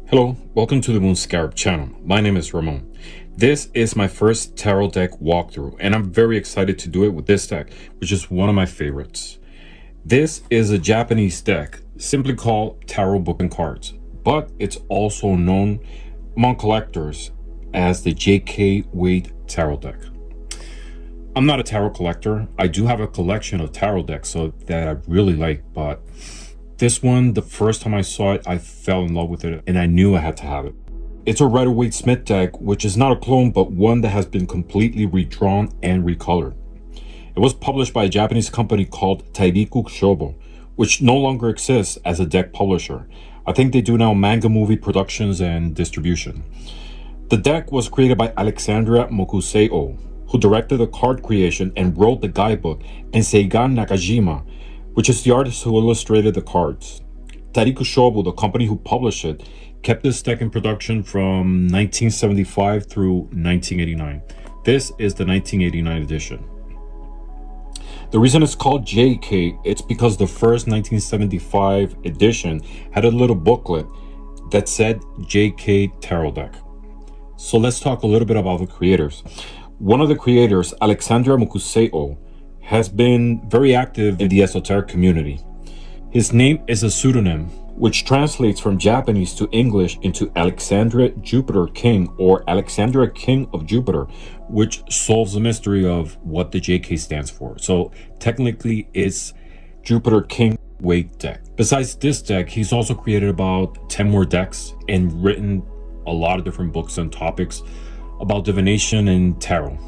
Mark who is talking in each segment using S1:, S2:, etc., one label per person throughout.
S1: Hello, welcome to the Moon Scarab channel. My name is Ramon. This is my first tarot deck walkthrough, and I'm very excited to do it with this deck, which is one of my favorites. This is a Japanese deck, simply called Tarot Book and Cards, but it's also known among collectors as the J.K. Waite Tarot deck. I'm not a tarot collector. I do have a collection of tarot decks that I really like, but this one, the first time I saw it, I fell in love with it and I knew I had to have it. It's a Rider-Waite-Smith deck, which is not a clone, but one that has been completely redrawn and recolored. It was published by a Japanese company called Tairiku Shobou, which no longer exists as a deck publisher. I think they do now manga movie productions and distribution. The deck was created by Alexandria Mokusei-ou, who directed the card creation and wrote the guidebook, and Seigan Nakajima, which is the artist who illustrated the cards. Tairiku Shobou, the company who published it, kept this deck in production from 1975 through 1989. This is the 1989 edition. The reason it's called JK, it's because the first 1975 edition had a little booklet that said JK Tarot Deck. So let's talk a little bit about the creators. One of the creators, Alexandria Mokusei-ou, has been very active in the esoteric community. His name is a pseudonym, which translates from Japanese to English into Alexandria Jupiter King, or Alexandria King of Jupiter, which solves the mystery of what the JK stands for. So technically it's Jupiter King Waite deck. Besides this deck, he's also created about 10 more decks and written a lot of different books and topics about divination and tarot.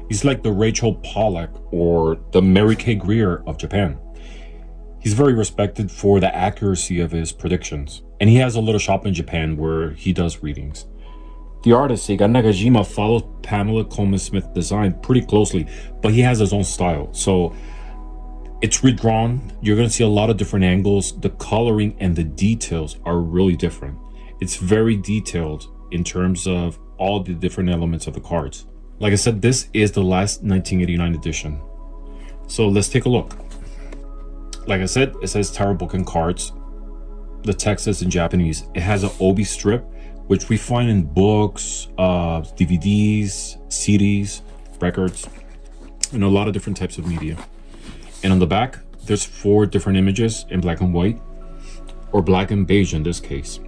S1: He's like the Rachel Pollack or the Mary Kay Greer of Japan. He's very respected for the accuracy of his predictions, and he has a little shop in Japan where he does readings. The artist Seigan Nakajima follows Pamela Coleman Smith design pretty closely, but he has his own style. So it's redrawn. You're going to see a lot of different angles. The coloring and the details are really different. It's very detailed in terms of all the different elements of the cards. Like I said, this is the last 1989 edition. So let's take a look. Like I said, it says Tarot Book and Cards. The text is in Japanese. It has an obi strip, which we find in books, DVDs, CDs, records, and a lot of different types of media. And on the back, there's 4 different images in black and white, or black and beige in this case,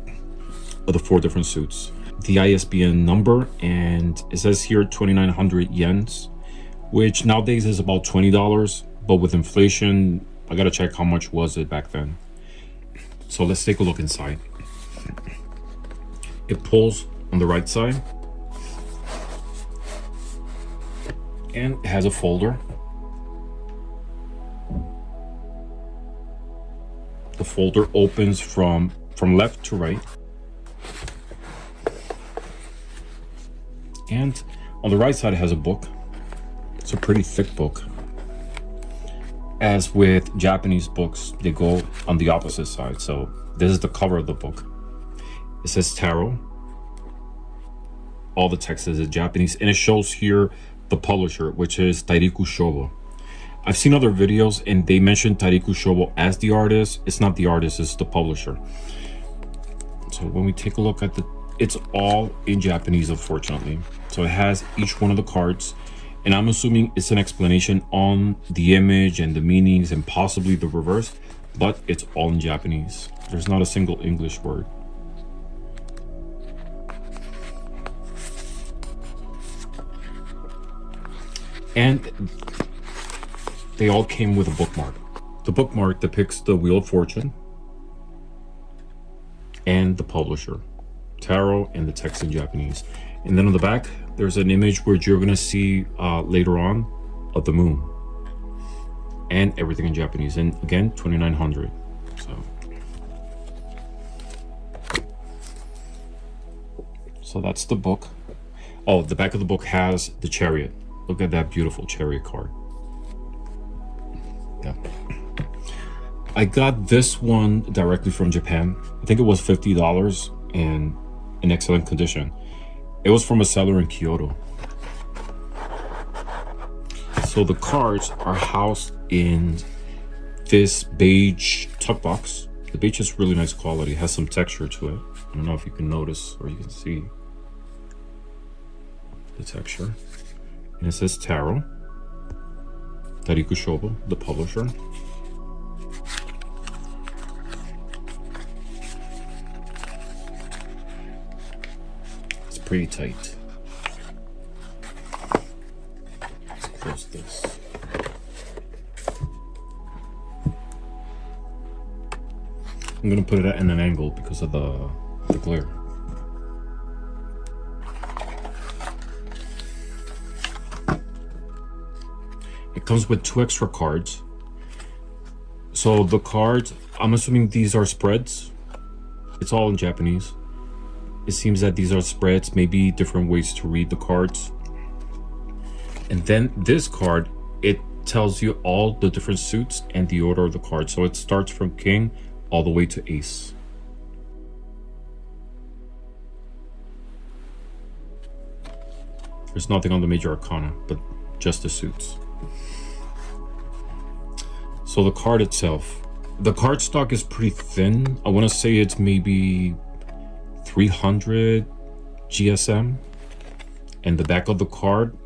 S1: of the 4 different suits. The ISBN number, and it says here 2,900 yens, which nowadays is about $20, but with inflation, I gotta check how much was it back then. So let's take a look inside. It pulls on the right side, and it has a folder. The folder opens from left to right. And on the right side, it has a book. It's a pretty thick book. As with Japanese books, they go on the opposite side. So this is the cover of the book. It says tarot. All the text is in Japanese, and it shows here the publisher, which is Tairiku Shobou. I've seen other videos and they mention Tairiku Shobou as the artist. It's not the artist, it's the publisher. So when we take a look at it's all in Japanese, unfortunately. So it has each one of the cards, and I'm assuming it's an explanation on the image and the meanings and possibly the reverse, but it's all in Japanese. There's not a single English word. And they all came with a bookmark. The bookmark depicts the Wheel of Fortune and the publisher, tarot, and the text in Japanese. And then on the back, there's an image where you're gonna see later on of the moon, and everything in Japanese. And again, 2,900. So that's the book. Oh, the back of the book has the Chariot. Look at that beautiful Chariot card. Yeah. I got this one directly from Japan. I think it was $50 and in excellent condition. It was from a seller in Kyoto. So the cards are housed in this beige tuck box. The beige is really nice quality. It has some texture to it. I don't know if you can notice or you can see the texture. And it says Tarot. Tairiku Shobou, the publisher. It's pretty tight. Let's close this. I'm gonna put it at an angle because of the glare. It comes with 2 extra cards. So the cards, I'm assuming these are spreads. It's all in Japanese. It seems that these are spreads, maybe different ways to read the cards. And then this card, it tells you all the different suits and the order of the cards. So it starts from King all the way to Ace. There's nothing on the major arcana, but just the suits. So the card itself, the card stock is pretty thin. I want to say it's maybe 300 GSM. And the back of the card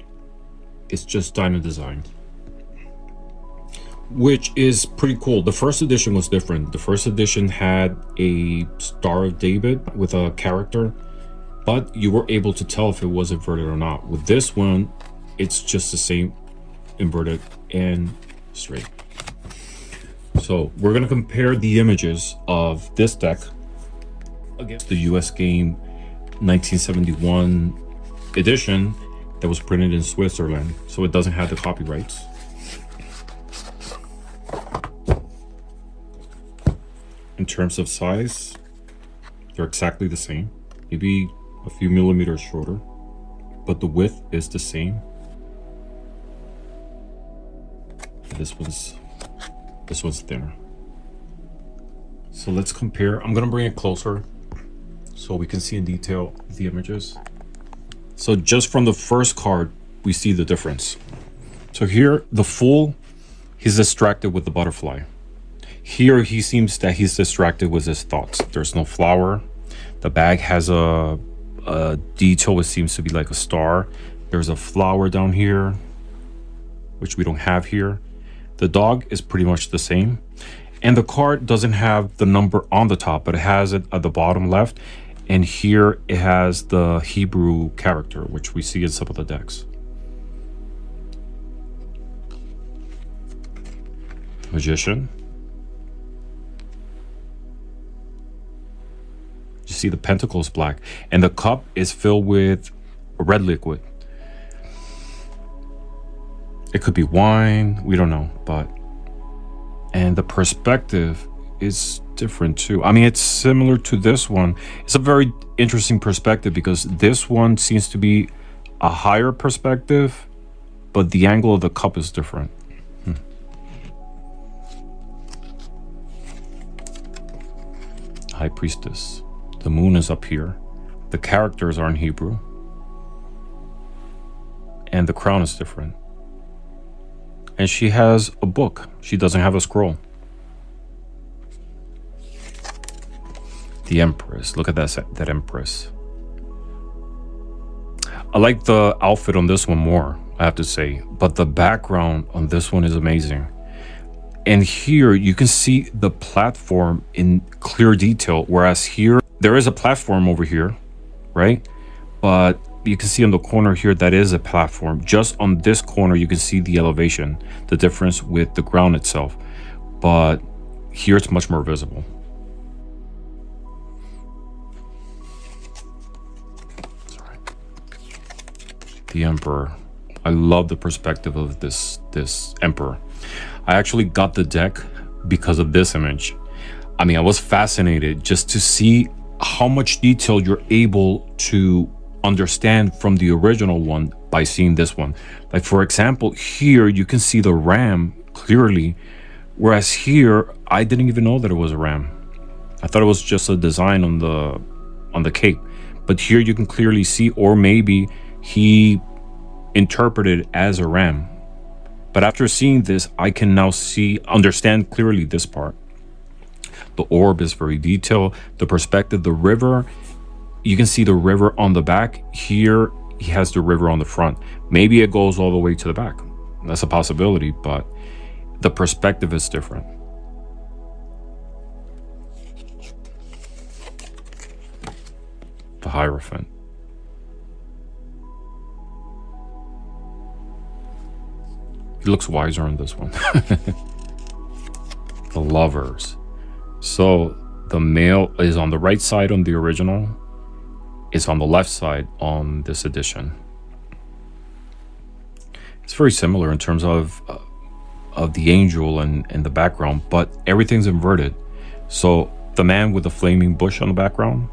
S1: is just diamond designed, which is pretty cool. The first edition was different. The first edition had a Star of David with a character, but you were able to tell if it was inverted or not. With this one, it's just the same, inverted and straight. So we're gonna compare the images of this deck against the US game 1971 edition that was printed in Switzerland, so it doesn't have the copyrights. In terms of size, they're exactly the same, maybe a few millimeters shorter, but the width is the same. This one's thinner. So let's compare. I'm gonna bring it closer so we can see in detail the images. So just from the first card, we see the difference. So here, the Fool, he's distracted with the butterfly. Here, he seems that he's distracted with his thoughts. There's no flower. The bag has a detail which seems to be like a star. There's a flower down here, which we don't have here. The dog is pretty much the same. And the card doesn't have the number on the top, but it has it at the bottom left. And here it has the Hebrew character, which we see in some of the decks. Magician. You see the Pentacles black, and the cup is filled with a red liquid. It could be wine, we don't know, but... And the perspective is different too. I mean, it's similar to this one. It's a very interesting perspective because this one seems to be a higher perspective, but the angle of the cup is different. High Priestess. The moon is up here. The characters are in Hebrew. And the crown is different. And she has a book. She doesn't have a scroll. The Empress. Look at that Empress. I like the outfit on this one more, I have to say. But the background on this one is amazing. And here you can see the platform in clear detail. Whereas here, there is a platform over here, right? But you can see on the corner here, that is a platform. Just on this corner, you can see the elevation, the difference with the ground itself. But here it's much more visible. Sorry. The Emperor. I love the perspective of this Emperor. I actually got the deck because of this image. I mean, I was fascinated just to see how much detail you're able to understand from the original one by seeing this one. Like, for example, here you can see the ram clearly, whereas here I didn't even know that it was a ram. I thought it was just a design on the cape, but here you can clearly see, or maybe he interpreted it as a ram. But after seeing this, I can now understand clearly this part. The orb is very detailed. The perspective, the river, you can see the river on the back. Here, he has the river on the front. Maybe it goes all the way to the back. That's a possibility, but the perspective is different. The Hierophant. He looks wiser on this one. The Lovers. So the male is on the right side on the original. It's on the left side on this edition. It's very similar in terms of the angel and the background, but everything's inverted. So the man with the flaming bush on the background,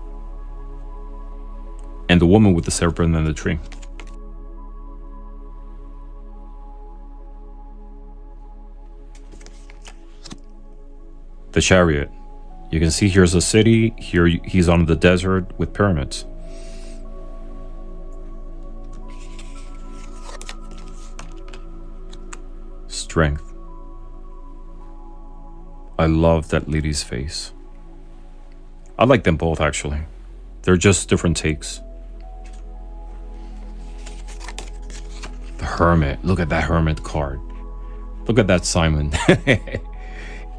S1: and the woman with the serpent and the tree. The Chariot. You can see here's a city. Here he's on the desert with pyramids. Strength. I love that lady's face. I like them both, actually. They're just different takes. The Hermit. Look at that Hermit card. Look at that Simon.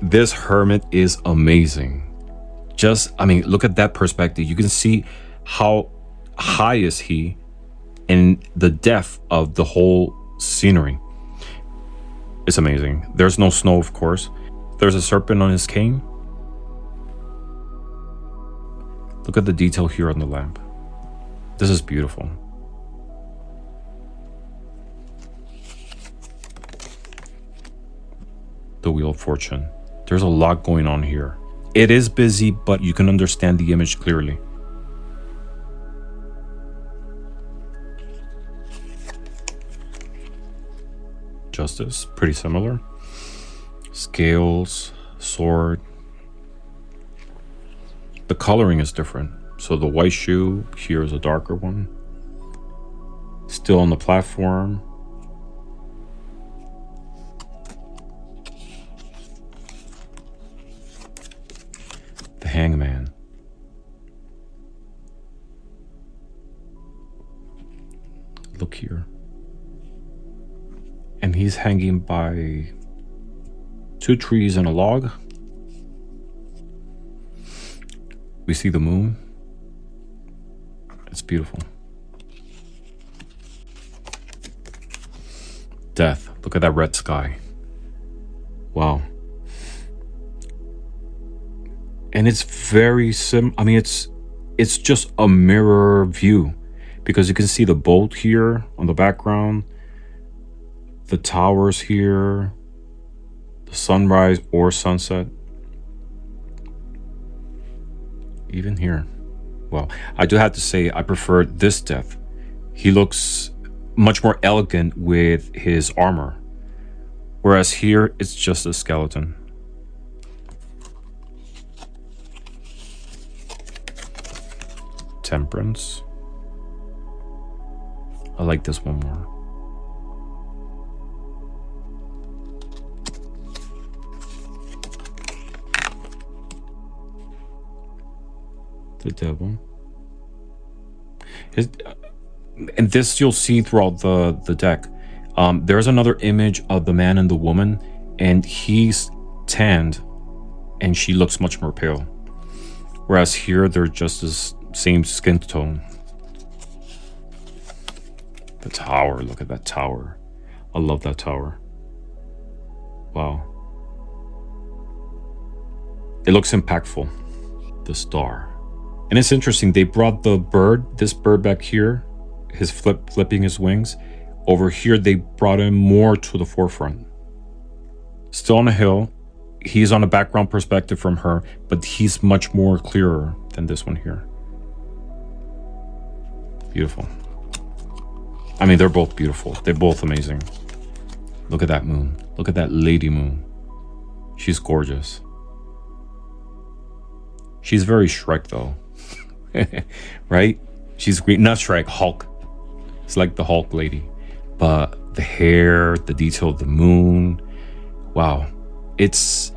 S1: This Hermit is amazing. Look at that perspective. You can see how high is he and the depth of the whole scenery. It's amazing. There's no snow, of course. There's a serpent on his cane. Look at the detail here on the lamp. This is beautiful. The Wheel of Fortune. There's a lot going on here. It is busy, but you can understand the image clearly. Justice, pretty similar. Scales, sword. The coloring is different. So the white shoe, here is a darker one. Still on the platform. The Hangman. Look here. And he's hanging by 2 trees and a log. We see the moon. It's beautiful. Death. Look at that red sky. Wow. And it's very it's just a mirror view, because you can see the boat here on the background, the towers here, the sunrise or sunset. Even here. Well, I do have to say I prefer this Death. He looks much more elegant with his armor, whereas here it's just a skeleton. Temperance. I like this one more. The Devil. And this you'll see throughout the deck. There's another image of the man and the woman, and he's tanned and she looks much more pale, whereas here they're just the same skin tone. The tower. Look at that tower. I love that tower. Wow. It looks impactful. The Star. And it's interesting, they brought the bird, this bird back here, his flipping his wings. Over here, they brought him more to the forefront. Still on a hill. He's on a background perspective from her, but he's much more clearer than this one here. Beautiful. I mean, they're both beautiful. They're both amazing. Look at that moon. Look at that lady moon. She's gorgeous. She's very Shrek, though. Right? She's green. Not Shrek, Hulk. It's like the Hulk lady. But the hair, the detail of the moon. Wow. It's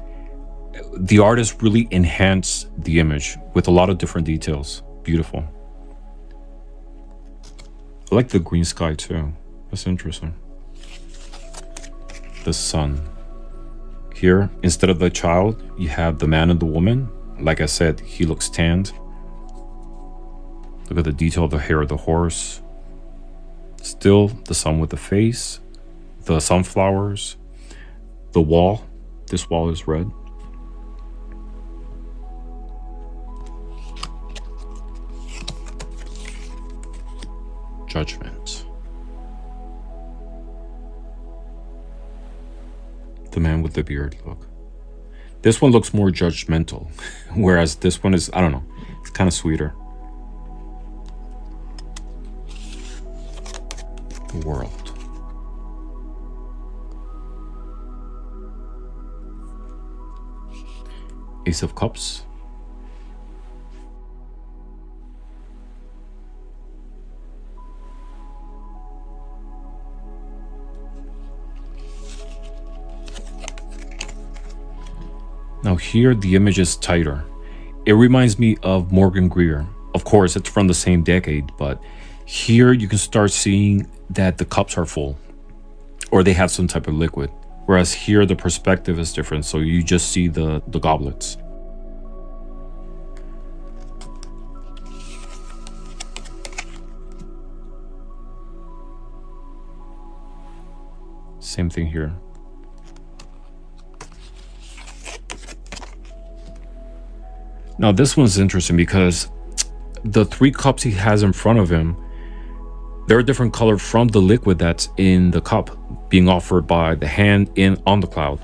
S1: The artist really enhanced the image with a lot of different details. Beautiful. I like the green sky too. That's interesting. The sun. Here, instead of the child, you have the man and the woman. Like I said, he looks tanned. Look at the detail of the hair of the horse. Still the sun with the face. The sunflowers. The wall. This wall is red. Judgment. The man with the beard, look. This one looks more judgmental, whereas this one is, I don't know, it's kind of sweeter. The world. Ace of Cups. Now here the image is tighter. It reminds me of Morgan Greer. Of course, it's from the same decade, but here you can start seeing that the cups are full or they have some type of liquid. Whereas here the perspective is different, so you just see the goblets. Same thing here. Now this one's interesting because the 3 cups he has in front of him, they're a different color from the liquid that's in the cup being offered by the hand in on the cloud.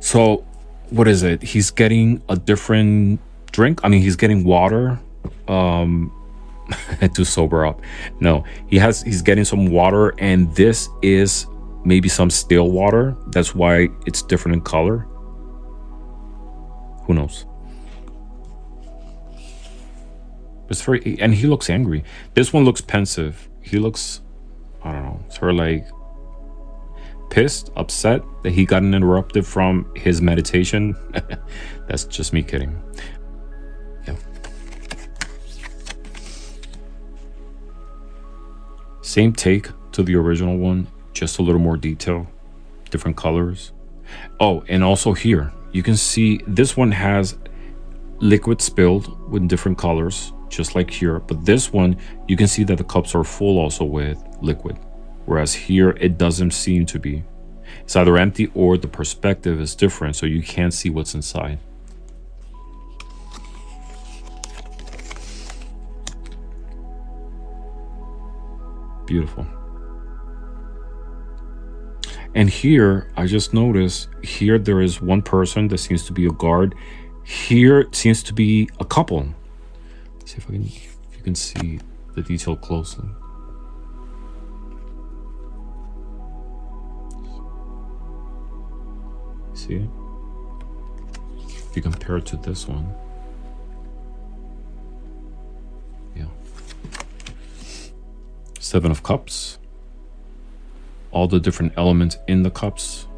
S1: So what is it? He's getting a different drink. I mean, he's getting water to sober up. No, he's getting some water, and this is maybe some still water. That's why it's different in color. Who knows? It's very, and he looks angry. This one looks pensive. He looks, I don't know, sort of like pissed, upset that he got interrupted from his meditation. That's just me kidding. Yeah. Same take to the original one, just a little more detail, different colors. Oh, and also here, you can see this one has liquid spilled with different colors, just like here, but this one you can see that the cups are full also with liquid, whereas here it doesn't seem to be. It's either empty or the perspective is different, so you can't see what's inside. Beautiful. And here I just noticed here there is one person that seems to be a guard. Here it seems to be a couple. See if you can see the detail closely. See it? If you compare it to this one. Yeah. 7 of Cups. All the different elements in the cups.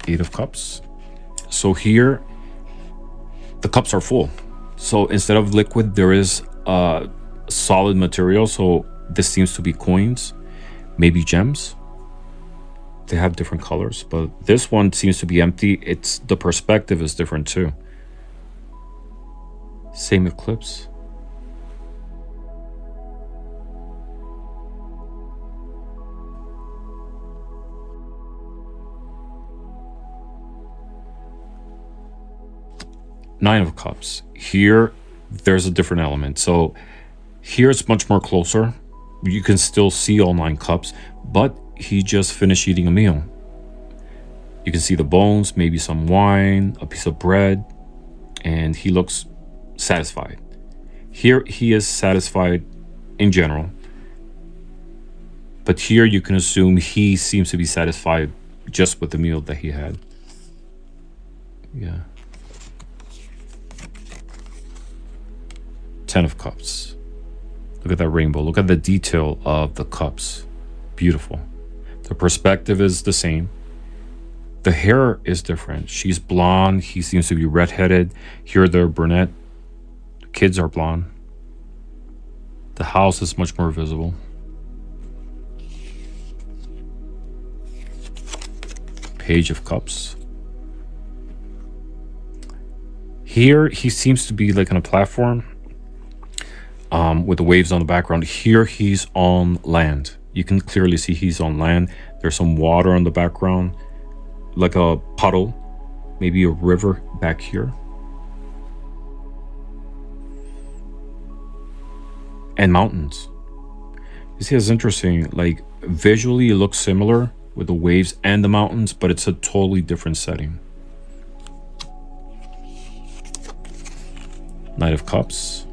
S1: Eight of Cups. So here the cups are full, so instead of liquid there is a solid material. So this seems to be coins, maybe gems. They have different colors, but this one seems to be empty. It's the perspective is different too. Same eclipse. Nine of Cups. Here, there's a different element. So here it's much more closer. You can still see all 9 cups, but he just finished eating a meal. You can see the bones, maybe some wine, a piece of bread, and he looks satisfied. Here he is satisfied in general, but here you can assume he seems to be satisfied just with the meal that he had. Yeah. 10 of Cups. Look at that rainbow. Look at the detail of the cups. Beautiful. The perspective is the same. The hair is different. She's blonde. He seems to be redheaded. Here they're brunette. The kids are blonde. The house is much more visible. Page of Cups. Here he seems to be like on a platform with the waves on the background. Here he's on land. You can clearly see he's on land. There's some water on the background, like a puddle, maybe a river back here. And mountains. You see, it's interesting. Like visually it looks similar with the waves and the mountains, but it's a totally different setting. Knight of Cups.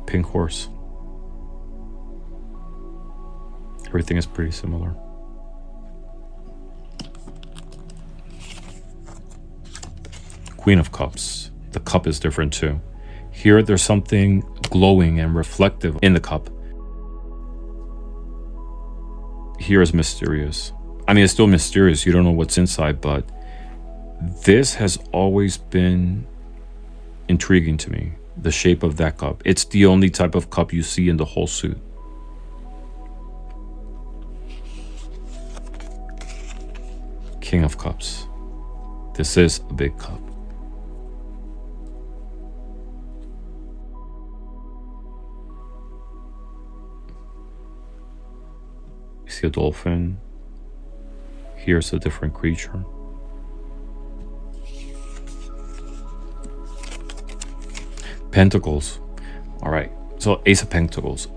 S1: Pink horse. Everything is pretty similar. Queen of Cups. The cup is different too. Here there's something glowing and reflective in the cup. Here is mysterious. I mean, it's still mysterious. You don't know what's inside, but this has always been intriguing to me. The shape of that cup. It's the only type of cup you see in the whole suit. King of Cups. This is a big cup. You see a dolphin. Here's a different creature. Pentacles. All right. So Ace of Pentacles.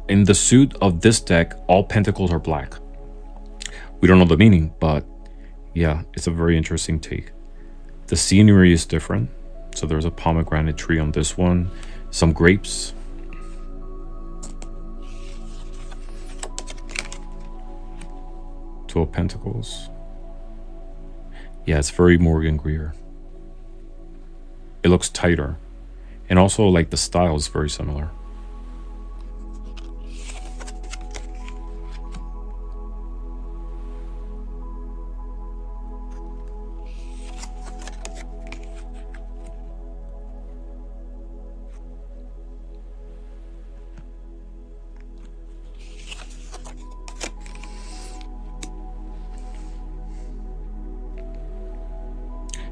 S1: In the suit of this deck, all pentacles are black. We don't know the meaning, but yeah, it's a very interesting take. The scenery is different. So there's a pomegranate tree on this one. Some grapes. Two of Pentacles. Yeah, it's very Morgan Greer. It looks tighter. And also, like, the style is very similar.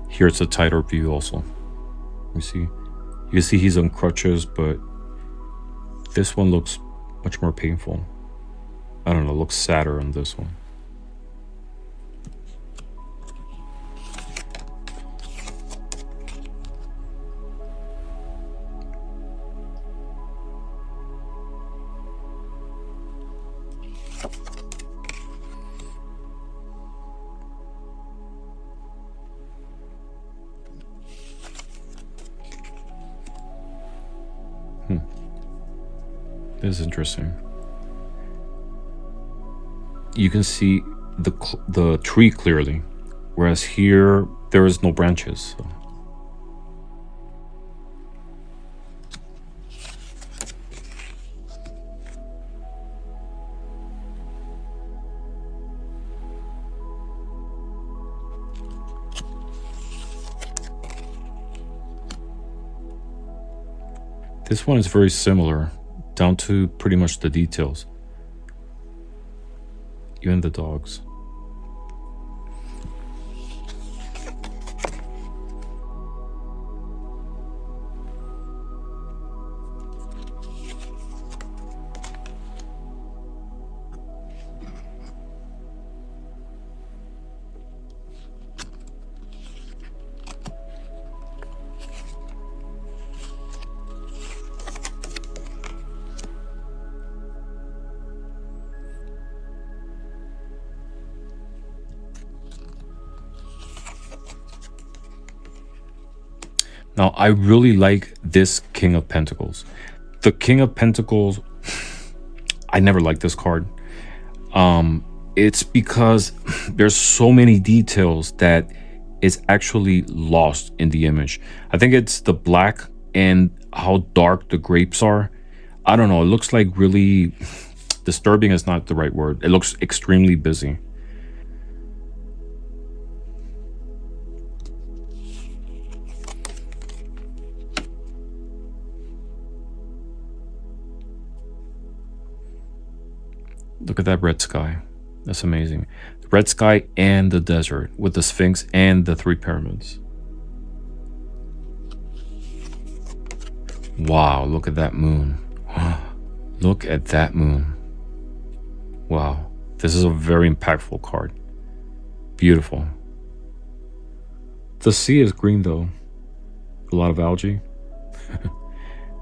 S1: Here it's a tighter view also. You see? You can see he's on crutches, but this one looks much more painful. I don't know, looks sadder on this one. This is interesting. You can see the tree clearly, whereas here there is no branches. So. This one is very similar, down to pretty much the details. Even the dogs. Now, I really like this King of Pentacles. The King of Pentacles, I never liked this card. It's because there's so many details that is actually lost in the image. I think it's the black and how dark the grapes are. I don't know. It looks like really disturbing is not the right word. It looks extremely busy. Look at that red sky. That's amazing. The red sky and the desert with the Sphinx and the 3 pyramids. Wow, look at that moon. Look at that moon. Wow. This is a very impactful card. Beautiful. The sea is green though. A lot of algae.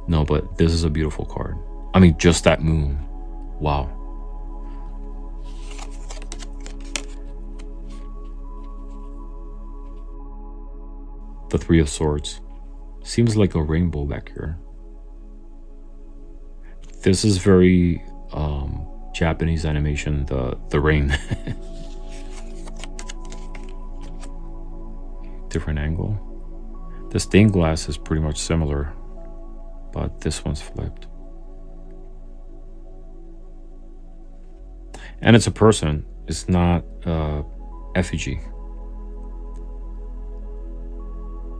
S1: No, but this is a beautiful card. I mean, just that moon. Wow. The 3 of Swords. Seems like a rainbow back here. This is very Japanese animation, the rain. Different angle. The stained glass is pretty much similar, but this one's flipped. And it's a person. It's not effigy.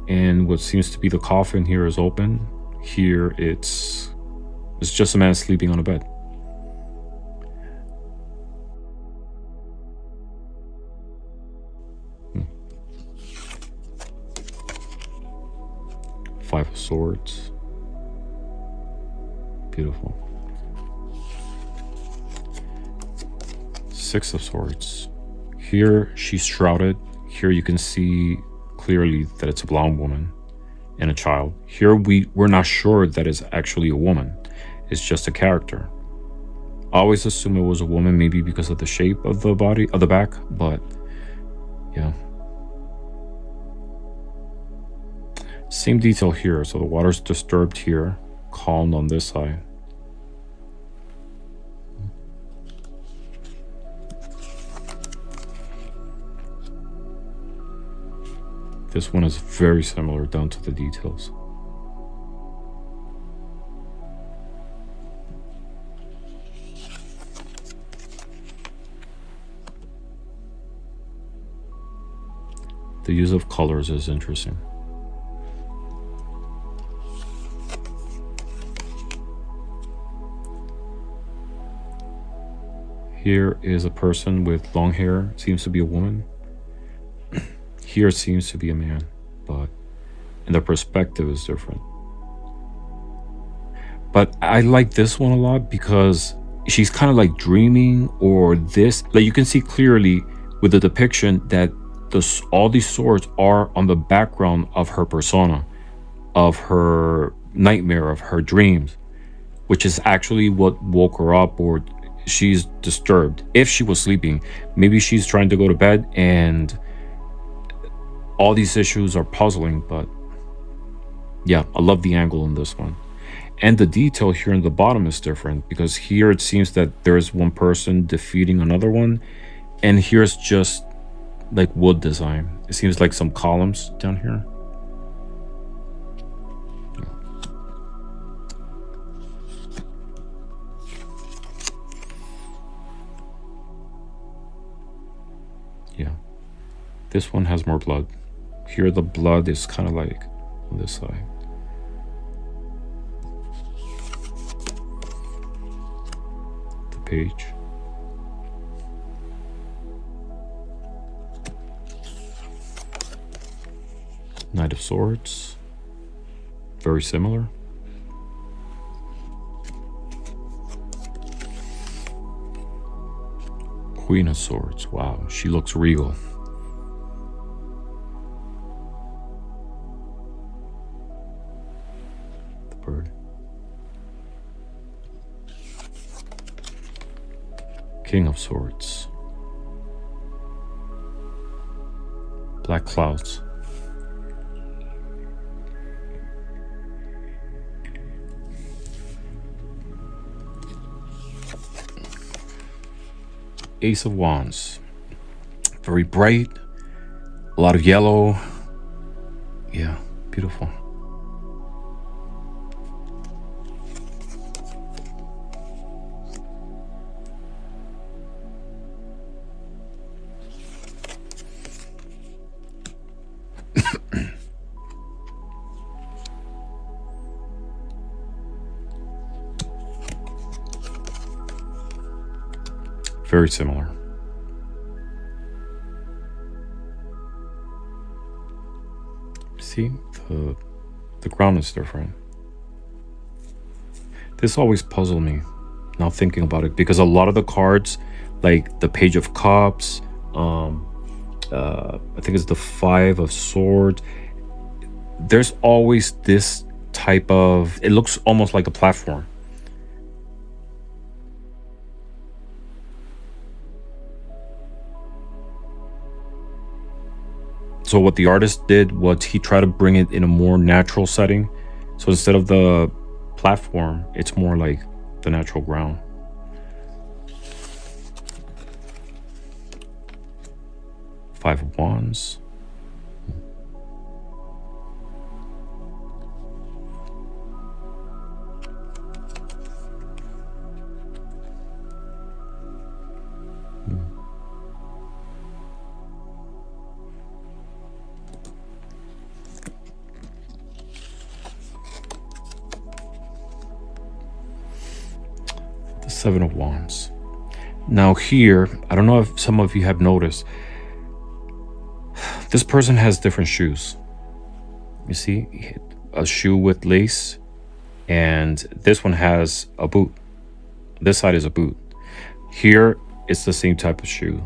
S1: And what seems to be the coffin here is open. Here it's just a man sleeping on a bed. Five of Swords. Beautiful. 6 of Swords. Here she's shrouded. Here you can see clearly that it's a blonde woman and a child. Here we're not sure that it's actually a woman. It's just a character. I always assume it was a woman, maybe because of the shape of the body, of the back, but yeah. Same detail here. So the water's disturbed here, calmed on this side. This one is very similar down to the details. The use of colors is interesting. Here is a person with long hair, seems to be a woman. Here it seems to be a man, but and the perspective is different. But I like this one a lot because she's kind of like dreaming, or this, like you can see clearly with the depiction that all these swords are on the background of her persona, of her nightmare, of her dreams, which is actually what woke her up, or she's disturbed. If she was sleeping, maybe she's trying to go to bed and all these issues are puzzling. But yeah, I love the angle in this one. And the detail here in the bottom is different, because here it seems that there's one person defeating another one, and here's just like wood design. It seems like some columns down here. Yeah, this one has more blood. Here the blood is kind of like on this side. The page. Knight of Swords. Very similar. Queen of Swords. Wow, she looks regal. The bird. King of Swords. Black clouds. Ace of Wands. Very bright, a lot of yellow. Yeah, beautiful. Very similar. See, the ground is different. This always puzzled me, now thinking about it, because a lot of the cards, like the Page of Cups, I think it's the Five of Swords, there's always this type of, it looks almost like a platform. So what the artist did was he tried to bring it in a more natural setting. So instead of the platform, it's more like the natural ground. Five of Wands. Seven of Wands. Now here, I don't know if some of you have noticed, this person has different shoes. You see, a shoe with lace, and this one has a boot. This side is a boot. Here, it's the same type of shoe.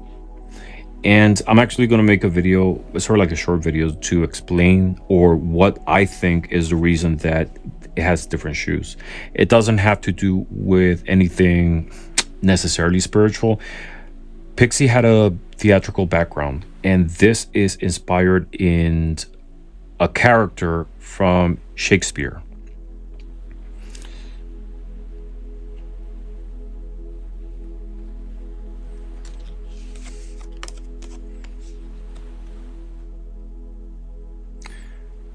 S1: And I'm actually going to make a video, sort of like a short video, to explain or what I think is the reason that it has different shoes. It doesn't have to do with anything necessarily spiritual. Pixie had a theatrical background, and this is inspired in a character from Shakespeare.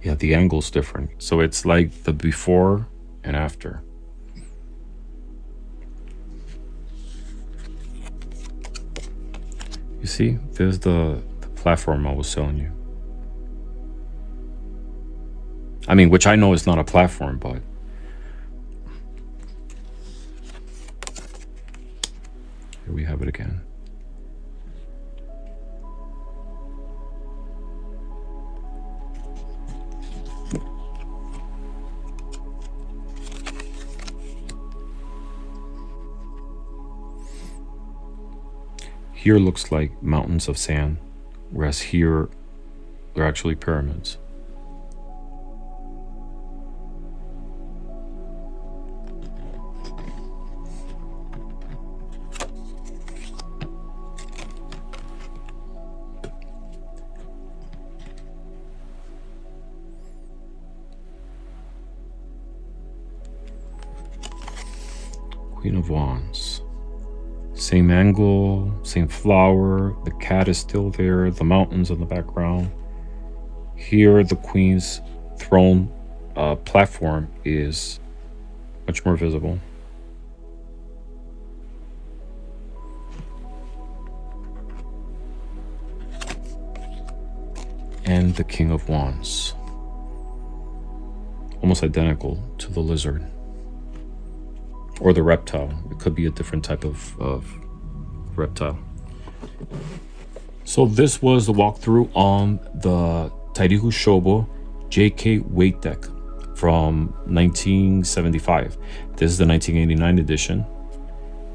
S1: Yeah, the angle's different. So it's like the before and after. You see, there's the platform I was telling you. I mean, which I know is not a platform, but here we have it again. Here looks like mountains of sand, whereas here they're actually pyramids. Queen of Wands. Same angle, same flower, the cat is still there, the mountains in the background. Here, the Queen's throne platform is much more visible. And the King of Wands. Almost identical to the lizard. Or the reptile. It could be a different type of reptile. So this was the walkthrough on the Tairiku Shobou JK Waite deck from 1975. This is the 1989 edition.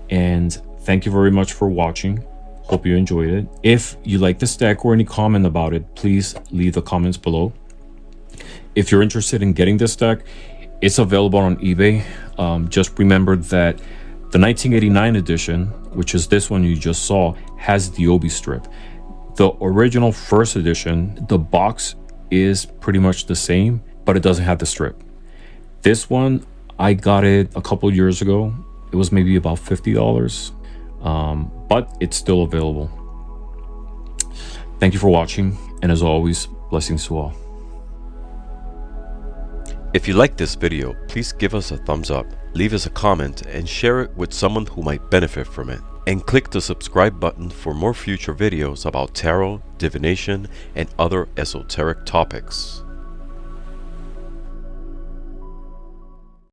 S1: And thank you very much for watching. Hope you enjoyed it. If you like this deck or any comment about it, please leave the comments below. If you're interested in getting this deck, it's available on eBay. Just remember that the 1989 edition, which is this one you just saw, has the Obi strip. The original first edition, the box is pretty much the same, but it doesn't have the strip. This one, I got it a couple years ago. It was maybe about $50. but it's still available. Thank you for watching, and as always, blessings to all.
S2: If you liked this video, please give us a thumbs up, leave us a comment, and share it with someone who might benefit from it. And click the subscribe button for more future videos about tarot, divination, and other esoteric topics.